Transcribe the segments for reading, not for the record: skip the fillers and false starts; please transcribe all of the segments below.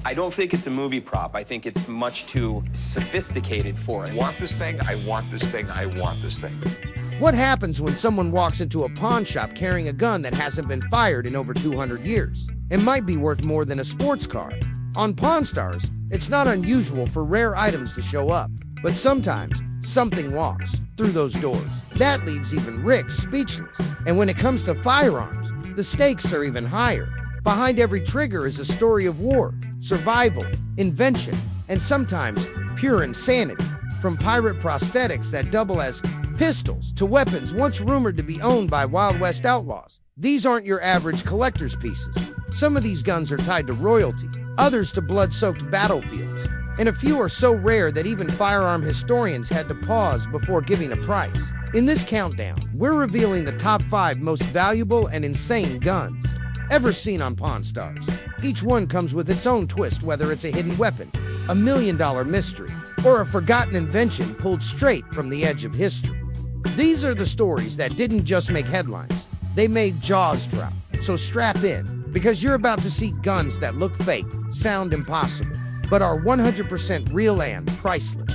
I don't think it's a movie prop. I think it's much too sophisticated for it. I want this thing, I want this thing, I want this thing. What happens when someone walks into a pawn shop carrying a gun that hasn't been fired in over 200 years? It might be worth more than a sports car. On Pawnstars, it's not unusual for rare items to show up, but sometimes something walks through those doors. That leaves even Rick speechless. And when it comes to firearms, the stakes are even higher. Behind every trigger is a story of war, survival, invention, and sometimes pure insanity. From pirate prosthetics that double as pistols to weapons once rumored to be owned by Wild West outlaws. These aren't your average collector's pieces. Some of these guns are tied to royalty, others to blood-soaked battlefields, and a few are so rare that even firearm historians had to pause before giving a price. In this countdown, we're revealing the top 5 most valuable and insane guns ever seen on Pawnstars. Each one comes with its own twist, whether it's a hidden weapon, a million-dollar mystery, or a forgotten invention pulled straight from the edge of history. These are the stories that didn't just make headlines, they made jaws drop. So strap in, because you're about to see guns that look fake, sound impossible, but are 100% real and priceless.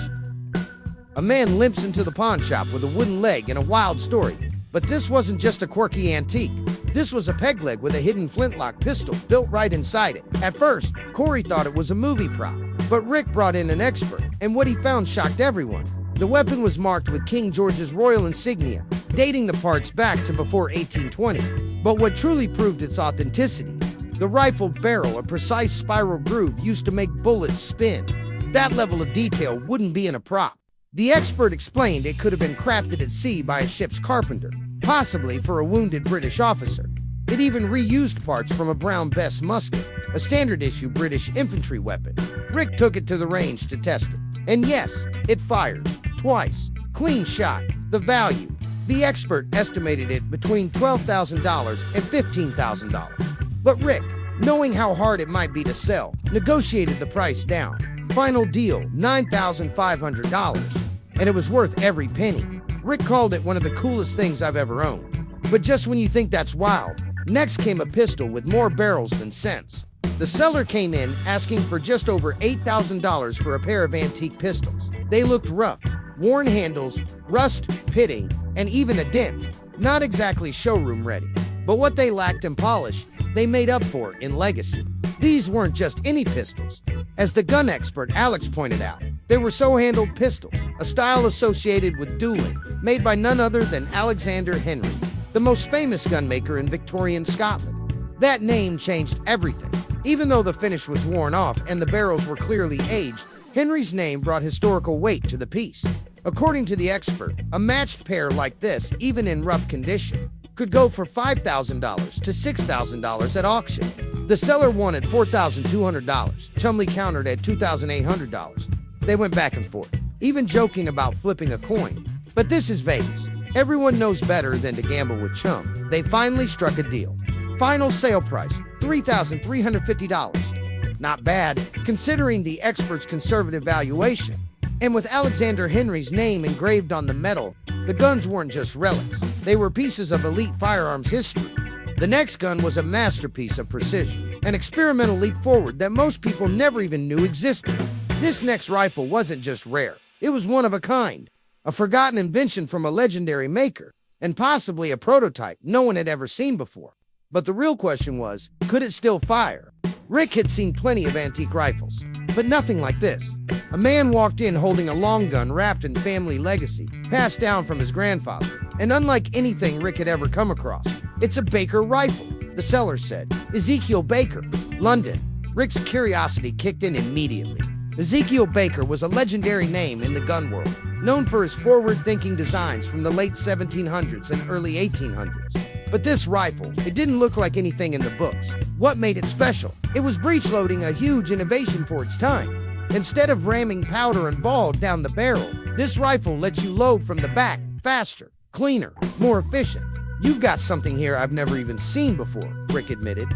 A man limps into the pawn shop with a wooden leg and a wild story. But this wasn't just a quirky antique. This was a peg leg with a hidden flintlock pistol built right inside it. At first, Corey thought it was a movie prop, but Rick brought in an expert, and what he found shocked everyone. The weapon was marked with King George's royal insignia, dating the parts back to before 1820. But what truly proved its authenticity, the rifle barrel, a precise spiral groove used to make bullets spin. That level of detail wouldn't be in a prop. The expert explained it could have been crafted at sea by a ship's carpenter, possibly for a wounded British officer. It even reused parts from a Brown Bess musket, a standard-issue British infantry weapon. Rick took it to the range to test it. And yes, it fired. Twice. Clean shot. The value. The expert estimated it between $12,000 and $15,000. But Rick, knowing how hard it might be to sell, negotiated the price down. Final deal, $9,500. And it was worth every penny. Rick called it one of the coolest things I've ever owned. But just when you think that's wild, next came a pistol with more barrels than sense. The seller came in asking for just over $8,000 for a pair of antique pistols. They looked rough, worn handles, rust, pitting, and even a dent. Not exactly showroom ready. But what they lacked in polish, they made up for in legacy. These weren't just any pistols. As the gun expert Alex pointed out, they were so-handled pistols, a style associated with dueling, made by none other than Alexander Henry, the most famous gunmaker in Victorian Scotland. That name changed everything. Even though the finish was worn off and the barrels were clearly aged, Henry's name brought historical weight to the piece. According to the expert, a matched pair like this, even in rough condition, could go for $5,000 to $6,000 at auction. The seller wanted $4,200. Chumley countered at $2,800. They went back and forth, even joking about flipping a coin. But this is Vegas. Everyone knows better than to gamble with Chum. They finally struck a deal. Final sale price, $3,350. Not bad, considering the expert's conservative valuation. And with Alexander Henry's name engraved on the metal, the guns weren't just relics. They were pieces of elite firearms history. The next gun was a masterpiece of precision, an experimental leap forward that most people never even knew existed. This next rifle wasn't just rare. It was one of a kind, a forgotten invention from a legendary maker, and possibly a prototype no one had ever seen before. But the real question was, could it still fire? Rick had seen plenty of antique rifles, but nothing like this. A man walked in holding a long gun wrapped in family legacy, passed down from his grandfather. And unlike anything Rick had ever come across, it's a Baker rifle, the seller said. Ezekiel Baker, London. Rick's curiosity kicked in immediately. Ezekiel Baker was a legendary name in the gun world, known for his forward-thinking designs from the late 1700s and early 1800s. But this rifle, it didn't look like anything in the books. What made it special? It was breech-loading, a huge innovation for its time. Instead of ramming powder and ball down the barrel, this rifle lets you load from the back, faster, cleaner, more efficient. You've got something here I've never even seen before, Rick admitted.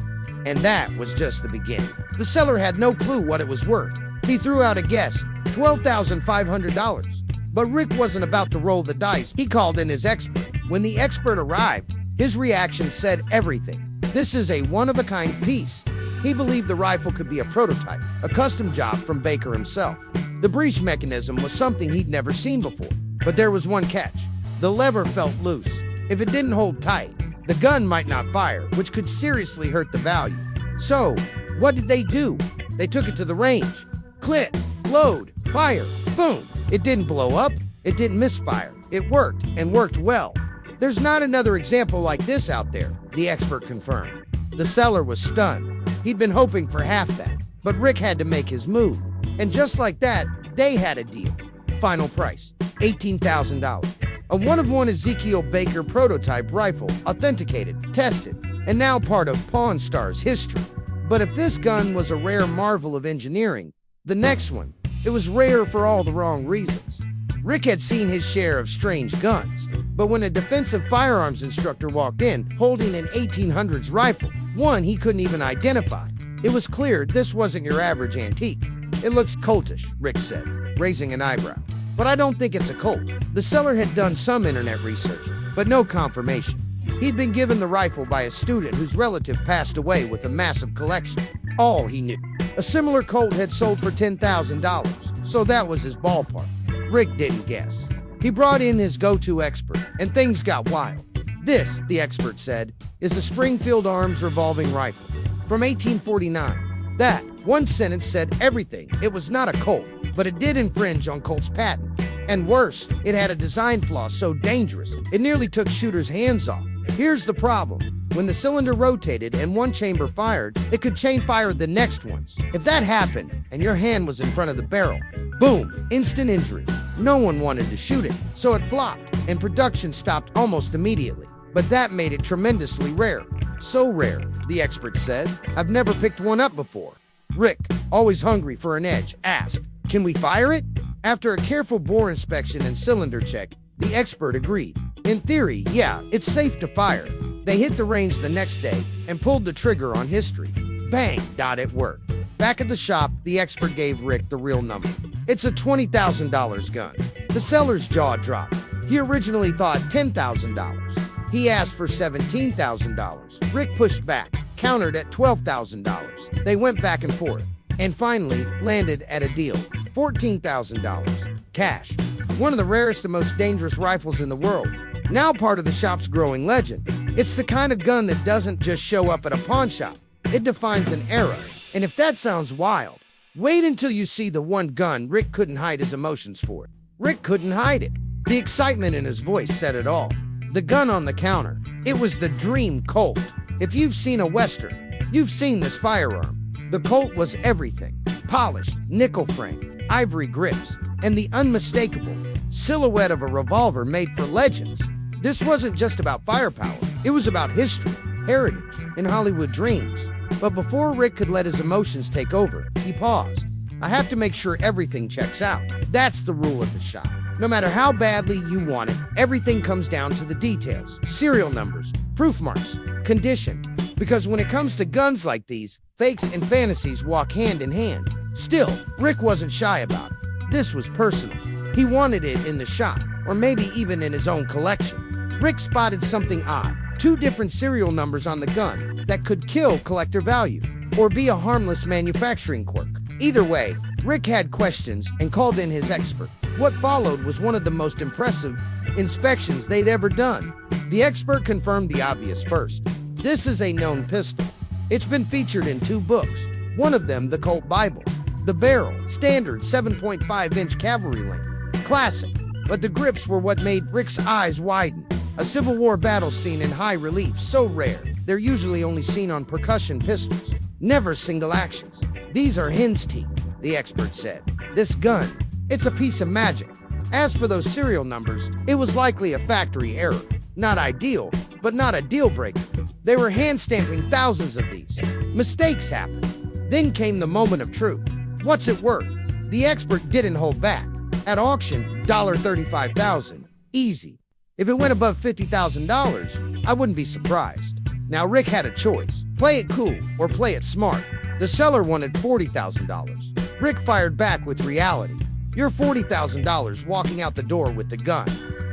And that was just the beginning. The seller had no clue what it was worth. He threw out a guess, $12,500. But Rick wasn't about to roll the dice. He called in his expert. When the expert arrived, his reaction said everything. This is a one-of-a-kind piece. He believed the rifle could be a prototype, a custom job from Baker himself. The breech mechanism was something he'd never seen before, but there was one catch. The lever felt loose. If it didn't hold tight, the gun might not fire, which could seriously hurt the value. So, what did they do? They took it to the range. Click, load, fire, boom. It didn't blow up, it didn't misfire. It worked, and worked well. There's not another example like this out there, the expert confirmed. The seller was stunned. He'd been hoping for half that, but Rick had to make his move. And just like that, they had a deal. Final price, $18,000. A one-of-one Ezekiel Baker prototype rifle, authenticated, tested, and now part of Pawnstars history. But if this gun was a rare marvel of engineering, the next one, it was rare for all the wrong reasons. Rick had seen his share of strange guns, but when a defensive firearms instructor walked in holding an 1800s rifle, one he couldn't even identify, it was clear this wasn't your average antique. It looks Coltish, Rick said, raising an eyebrow. But I don't think it's a Colt. The seller had done some internet research, but no confirmation. He'd been given the rifle by a student whose relative passed away with a massive collection. All he knew. A similar Colt had sold for $10,000, so that was his ballpark. Rick didn't guess. He brought in his go-to expert, and things got wild. This, the expert said, is a Springfield Arms revolving rifle from 1849. That one sentence said everything. It was not a Colt, but it did infringe on Colt's patent. And worse, it had a design flaw so dangerous, it nearly took shooters' hands off. Here's the problem. When the cylinder rotated and one chamber fired, it could chain fire the next ones. If that happened, and your hand was in front of the barrel, boom, instant injury. No one wanted to shoot it, so it flopped, and production stopped almost immediately. But that made it tremendously rare. So rare, the expert said, I've never picked one up before. Rick, always hungry for an edge, asked, can we fire it? After a careful bore inspection and cylinder check, the expert agreed. In theory, yeah, it's safe to fire. They hit the range the next day and pulled the trigger on history. Bang, it worked. Back at the shop, the expert gave Rick the real number. It's a $20,000 gun. The seller's jaw dropped. He originally thought $10,000. He asked for $17,000. Rick pushed back, countered at $12,000. They went back and forth, and finally landed at a deal. $14,000. Cash. One of the rarest and most dangerous rifles in the world. Now part of the shop's growing legend. It's the kind of gun that doesn't just show up at a pawn shop. It defines an era. And if that sounds wild, wait until you see the one gun Rick couldn't hide his emotions for. Rick couldn't hide it. The excitement in his voice said it all. The gun on the counter. It was the dream Colt. If you've seen a Western, you've seen this firearm. The Colt was everything. Polished, nickel frame, ivory grips, and the unmistakable silhouette of a revolver made for legends. This wasn't just about firepower. It was about history, heritage, and Hollywood dreams. But before Rick could let his emotions take over, he paused. I have to make sure everything checks out. That's the rule at the shop. No matter how badly you want it, everything comes down to the details. Serial numbers, proof marks, condition. Because when it comes to guns like these, fakes and fantasies walk hand in hand. Still, Rick wasn't shy about it. This was personal. He wanted it in the shop, or maybe even in his own collection. Rick spotted something odd. 2 different serial numbers on the gun that could kill collector value, or be a harmless manufacturing quirk. Either way, Rick had questions and called in his expert. What followed was one of the most impressive inspections they'd ever done. The expert confirmed the obvious first. This is a known pistol. It's been featured in 2 books. One of them, the Colt Bible. The barrel, standard 7.5-inch cavalry length. Classic. But the grips were what made Rick's eyes widen. A Civil War battle scene in high relief, so rare, they're usually only seen on percussion pistols. Never single actions. These are hen's teeth, the expert said. This gun, it's a piece of magic. As for those serial numbers, it was likely a factory error. Not ideal, but not a deal breaker. They were hand-stamping thousands of these. Mistakes happened. Then came the moment of truth. What's it worth? The expert didn't hold back. At auction, $35,000. Easy. If it went above $50,000, I wouldn't be surprised. Now Rick had a choice. Play it cool or play it smart. The seller wanted $40,000. Rick fired back with reality. You're $40,000 walking out the door with the gun.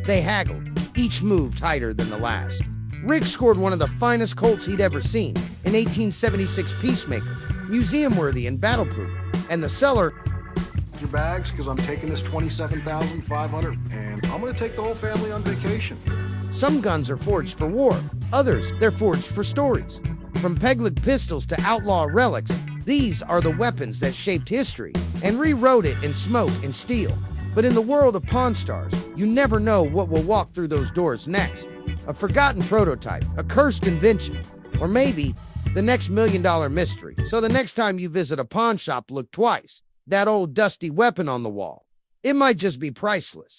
They haggled, each move tighter than the last. Rick scored one of the finest Colts he'd ever seen, an 1876 Peacemaker, museum-worthy and battle-proof. And the seller, your bags, because I'm taking this $27,500 and I'm going to take the whole family on vacation. some guns are forged for war, others, they're forged for stories. From peg-leg pistols to outlaw relics, these are the weapons that shaped history and rewrote it in smoke and steel. But in the world of Pawnstars, you never know what will walk through those doors next. A forgotten prototype, a cursed invention, or maybe the next million-dollar mystery. So the next time you visit a pawn shop, look twice. That old dusty weapon on the wall, it might just be priceless.